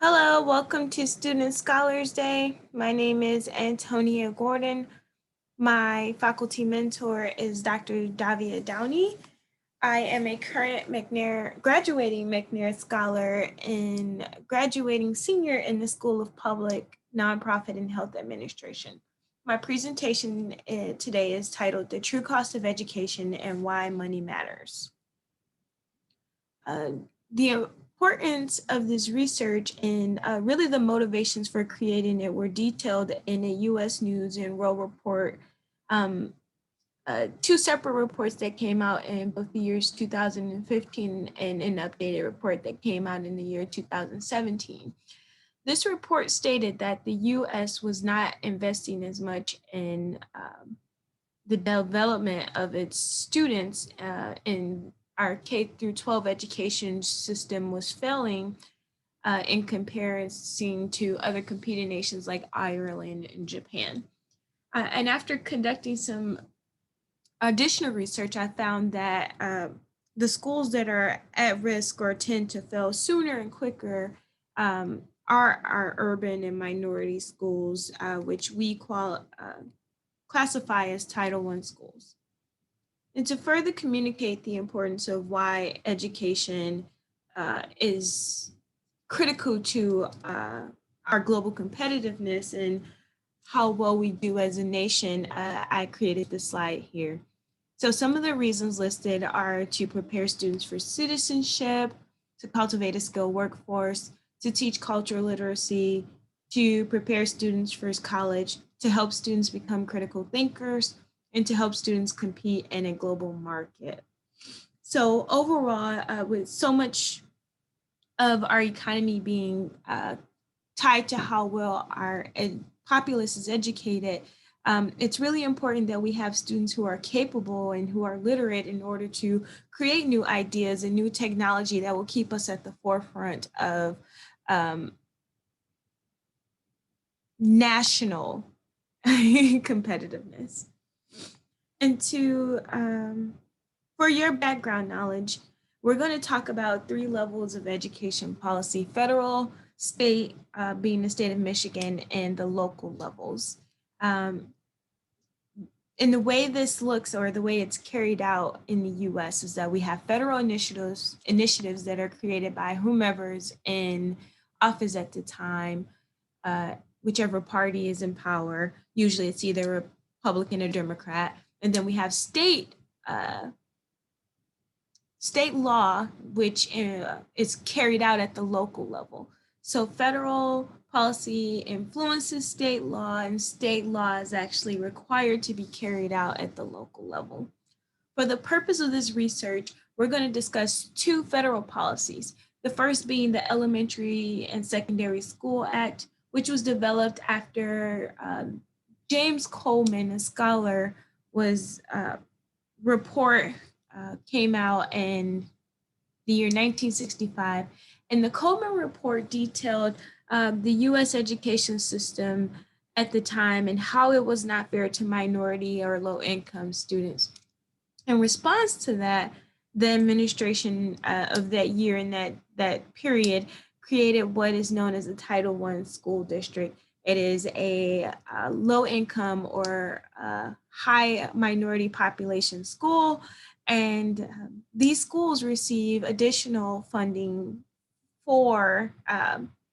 Hello, welcome to Student Scholars Day. My name is Antonia Gordon. My faculty mentor is Dr. Davia Downey. I am a current graduating McNair Scholar and graduating senior in the School of Public, Nonprofit, and Health Administration. My presentation today is titled The True Cost of Education and Why Money Matters. The importance of this research and really the motivations for creating it were detailed in a U.S. News and World Report, two separate reports that came out in both the years 2015 and an updated report that came out in the year 2017. This report stated that the U.S. was not investing as much in the development of its students in our K through 12 education system was failing in comparison to other competing nations like Ireland and Japan. And after conducting some additional research, I found that the schools that are at risk or tend to fail sooner and quicker are our urban and minority schools, which we classify as Title I schools. And to further communicate the importance of why education is critical to our global competitiveness and how well we do as a nation, I created this slide here. So some of the reasons listed are to prepare students for citizenship, to cultivate a skilled workforce, to teach cultural literacy, to prepare students for college, to help students become critical thinkers, and to help students compete in a global market. So overall, with so much of our economy being tied to how well our populace is educated, it's really important that we have students who are capable and who are literate in order to create new ideas and new technology that will keep us at the forefront of national competitiveness. And for your background knowledge, we're going to talk about 3 levels of education policy: federal, state, being the state of Michigan, and the local levels. And the way this looks, or the way it's carried out in the US, is that we have federal initiatives that are created by whomever's in office at the time, whichever party is in power. Usually it's either Republican or Democrat. And then we have state law, which is carried out at the local level. So federal policy influences state law, and state law is actually required to be carried out at the local level. For the purpose of this research, we're going to discuss 2 federal policies. The first being the Elementary and Secondary School Act, which was developed after James Coleman, a scholar, report came out in the year 1965. And the Coleman report detailed the US education system at the time and how it was not fair to minority or low income students. In response to that, the administration of that year and that period created what is known as a Title I school district. It is a low income or high minority population school, and these schools receive additional funding for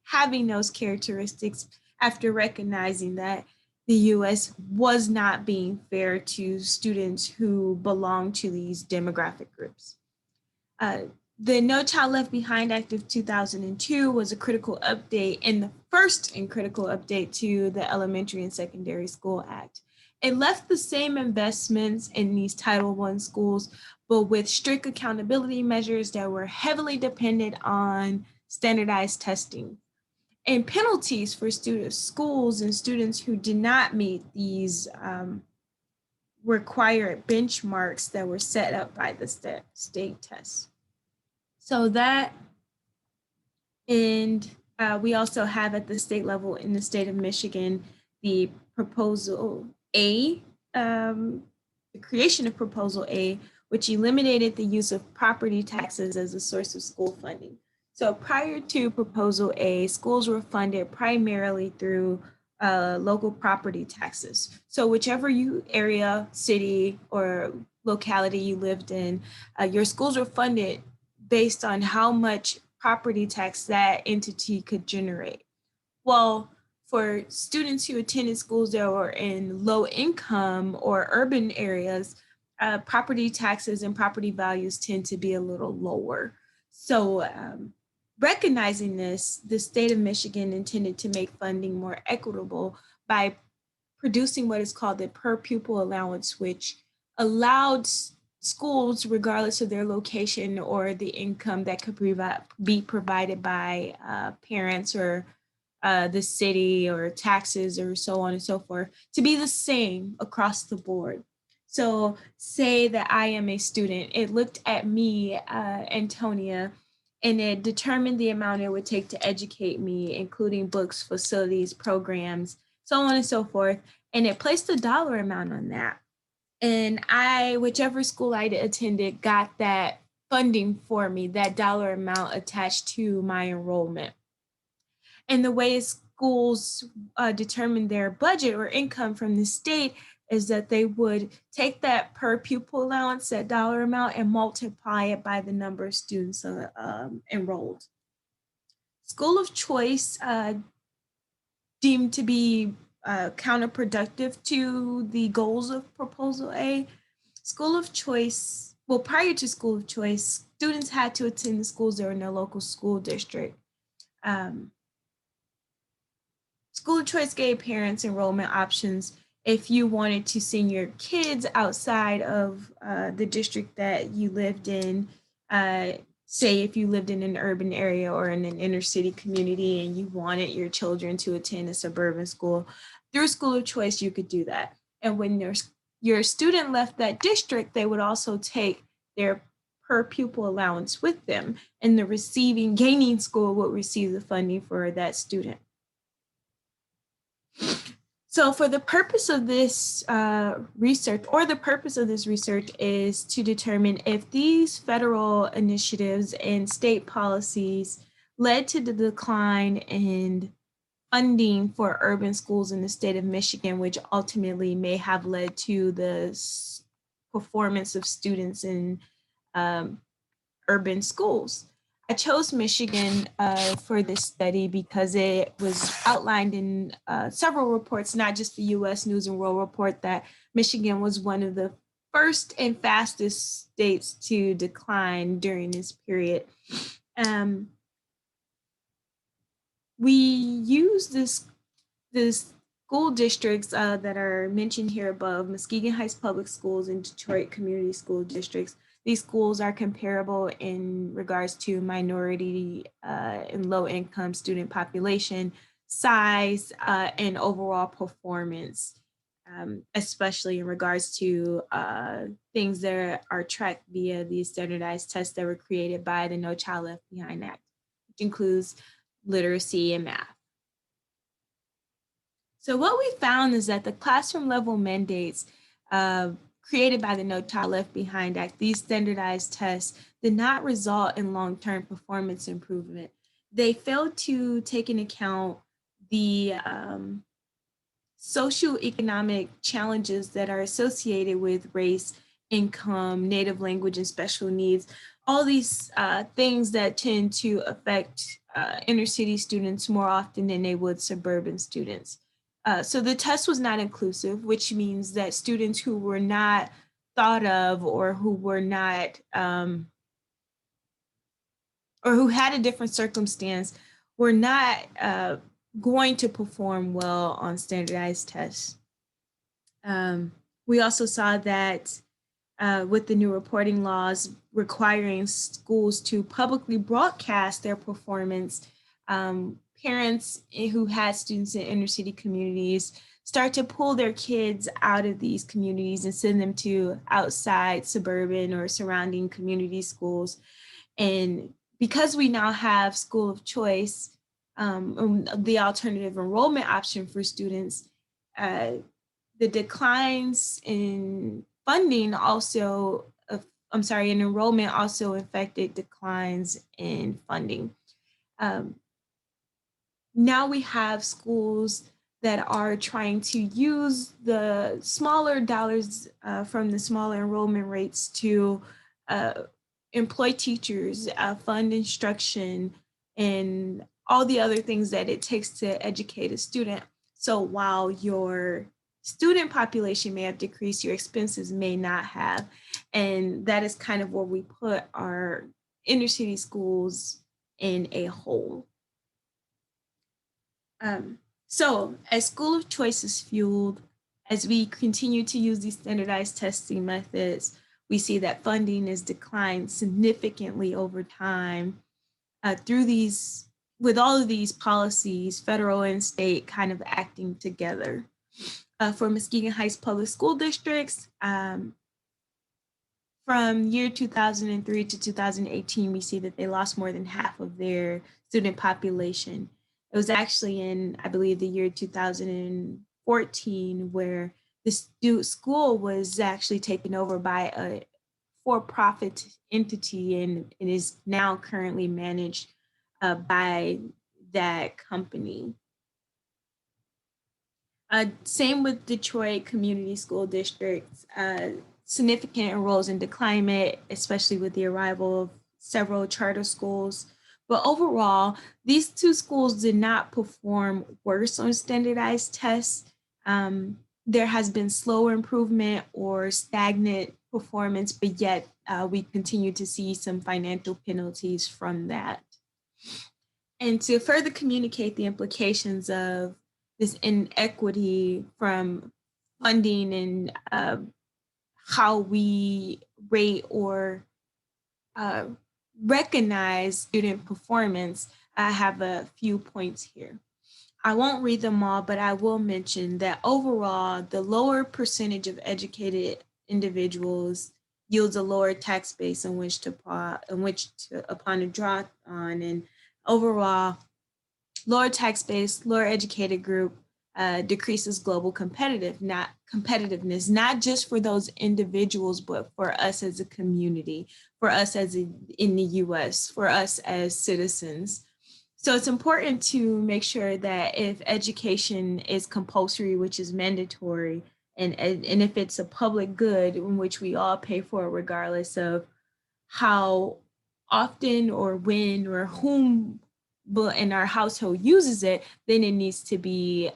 having those characteristics after recognizing that the US was not being fair to students who belong to these demographic groups. The No Child Left Behind Act of 2002 was a critical update, and the first and critical update to the Elementary and Secondary School Act. It left the same investments in these Title I schools, but with strict accountability measures that were heavily dependent on standardized testing and penalties for schools and students who did not meet these required benchmarks that were set up by the state tests. So that, and we also have at the state level in the state of Michigan, the Proposal A, the creation of Proposal A, which eliminated the use of property taxes as a source of school funding. So prior to Proposal A, schools were funded primarily through local property taxes. So whichever area, city, or locality you lived in, your schools were funded based on how much property tax that entity could generate. Well, for students who attended schools that were in low income or urban areas, property taxes and property values tend to be a little lower. So, recognizing this, the state of Michigan intended to make funding more equitable by producing what is called the per pupil allowance, which allowed schools, regardless of their location or the income that could be provided by parents or the city or taxes or so on and so forth, to be the same across the board. So, say that I am a student, it looked at me, Antonia, and it determined the amount it would take to educate me, including books, facilities, programs, so on and so forth. And it placed a dollar amount on that. And whichever school I attended, got that funding for me, that dollar amount attached to my enrollment. And the way schools determine their budget or income from the state is that they would take that per pupil allowance, that dollar amount, and multiply it by the number of students enrolled. School of choice deemed to be counterproductive to the goals of Proposal A. School of choice, well, prior to school of choice, students had to attend the schools that were in their local school district. School of choice gave parents enrollment options if you wanted to send your kids outside of the district that you lived in. Say if you lived in an urban area or in an inner city community and you wanted your children to attend a suburban school, through school of choice, you could do that. And when your student left that district, they would also take their per pupil allowance with them, and the gaining school would receive the funding for that student. So for the purpose of this research, or the purpose of this research is to determine if these federal initiatives and state policies led to the decline in funding for urban schools in the state of Michigan, which ultimately may have led to the performance of students in urban schools. I chose Michigan for this study because it was outlined in several reports, not just the US News and World Report, that Michigan was one of the first and fastest states to decline during this period. We use this school districts that are mentioned here above: Muskegon Heights Public Schools and Detroit Community School Districts. These schools are comparable in regards to minority and low-income student population, size, and overall performance, especially in regards to things that are tracked via these standardized tests that were created by the No Child Left Behind Act, which includes literacy and math. So what we found is that the classroom level mandates created by the No Child Left Behind Act, these standardized tests, did not result in long-term performance improvement. They failed to take into account the socioeconomic challenges that are associated with race, income, native language, and special needs, all these things that tend to affect inner city students more often than they would suburban students. So the test was not inclusive, which means that students who were not thought of or who were not, or who had a different circumstance were not going to perform well on standardized tests. We also saw that with the new reporting laws requiring schools to publicly broadcast their performance, parents who had students in inner city communities start to pull their kids out of these communities and send them to outside suburban or surrounding community schools. And because we now have school of choice, the alternative enrollment option for students, the declines in funding also, in enrollment also affected declines in funding. Um, Now we have schools that are trying to use the smaller dollars from the smaller enrollment rates to uh, employ teachers, fund instruction, and all the other things that it takes to educate a student. So while your student population may have decreased, your expenses may not have. And that is kind of where we put our inner city schools in a hole. So, as school of choice is fueled, as we continue to use these standardized testing methods, we see that funding has declined significantly over time through these, with all of these policies, federal and state kind of acting together. For Muskegon Heights Public School Districts, from year 2003 to 2018, we see that they lost more than half of their student population. It was actually in, I believe, the year 2014 where the school was actually taken over by a for-profit entity and it is now currently managed by that company. Same with Detroit Community School Districts. Significant roles in the climate, especially with the arrival of several charter schools. But overall, these two schools did not perform worse on standardized tests. There has been slower improvement or stagnant performance, but yet we continue to see some financial penalties from that. And to further communicate the implications of this inequity from funding and how we rate or uh, recognize student performance, I have a few points here. I won't read them all, but I will mention that overall, the lower percentage of educated individuals yields a lower tax base upon to draw on, and overall, lower tax base, lower educated group decreases global competitiveness, not just for those individuals, but for us as a community, for us in the U.S., for us as citizens. So it's important to make sure that if education is compulsory, which is mandatory, and if it's a public good in which we all pay for, regardless of how often or when or whom in our household uses it, then it needs to be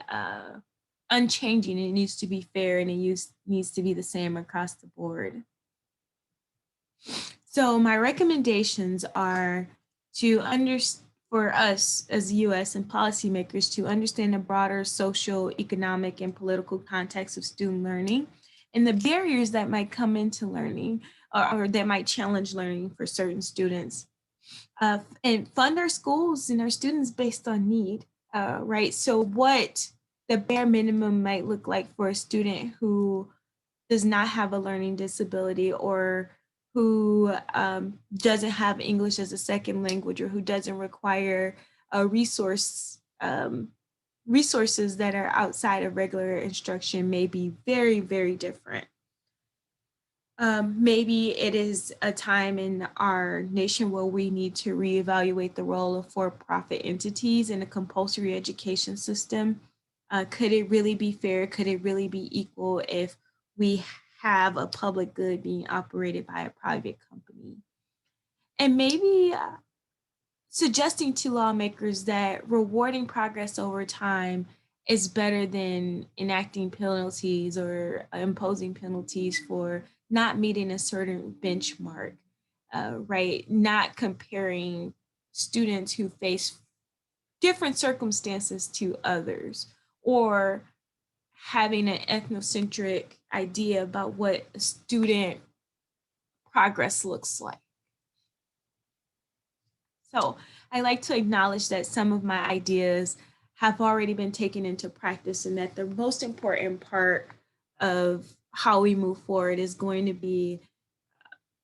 unchanging. It needs to be fair and needs to be the same across the board. So my recommendations are to understand for us as US and policymakers to understand the broader social, economic, and political context of student learning and the barriers that might come into learning or that might challenge learning for certain students. And fund our schools and our students based on need, right? So what the bare minimum might look like for a student who does not have a learning disability or who doesn't have English as a second language or who doesn't require a resources that are outside of regular instruction may be very, very different. Maybe it is a time in our nation where we need to reevaluate the role of for-profit entities in a compulsory education system. Could it really be fair? Could it really be equal if we have a public good being operated by a private company? And maybe suggesting to lawmakers that rewarding progress over time is better than enacting penalties or imposing penalties for not meeting a certain benchmark, right? Not comparing students who face different circumstances to others or having an ethnocentric idea about what student progress looks like. So I like to acknowledge that some of my ideas have already been taken into practice and that the most important part of how we move forward is going to be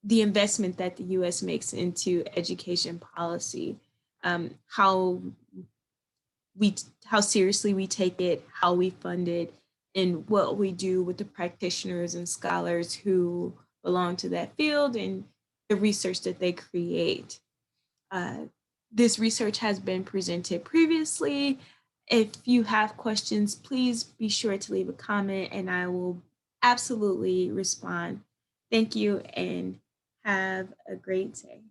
the investment that the US makes into education policy, how we how seriously we take it, how we fund it, and what we do with the practitioners and scholars who belong to that field and the research that they create. this research has been presented previously. If you have questions, please be sure to leave a comment and I will absolutely respond. Thank you and have a great day.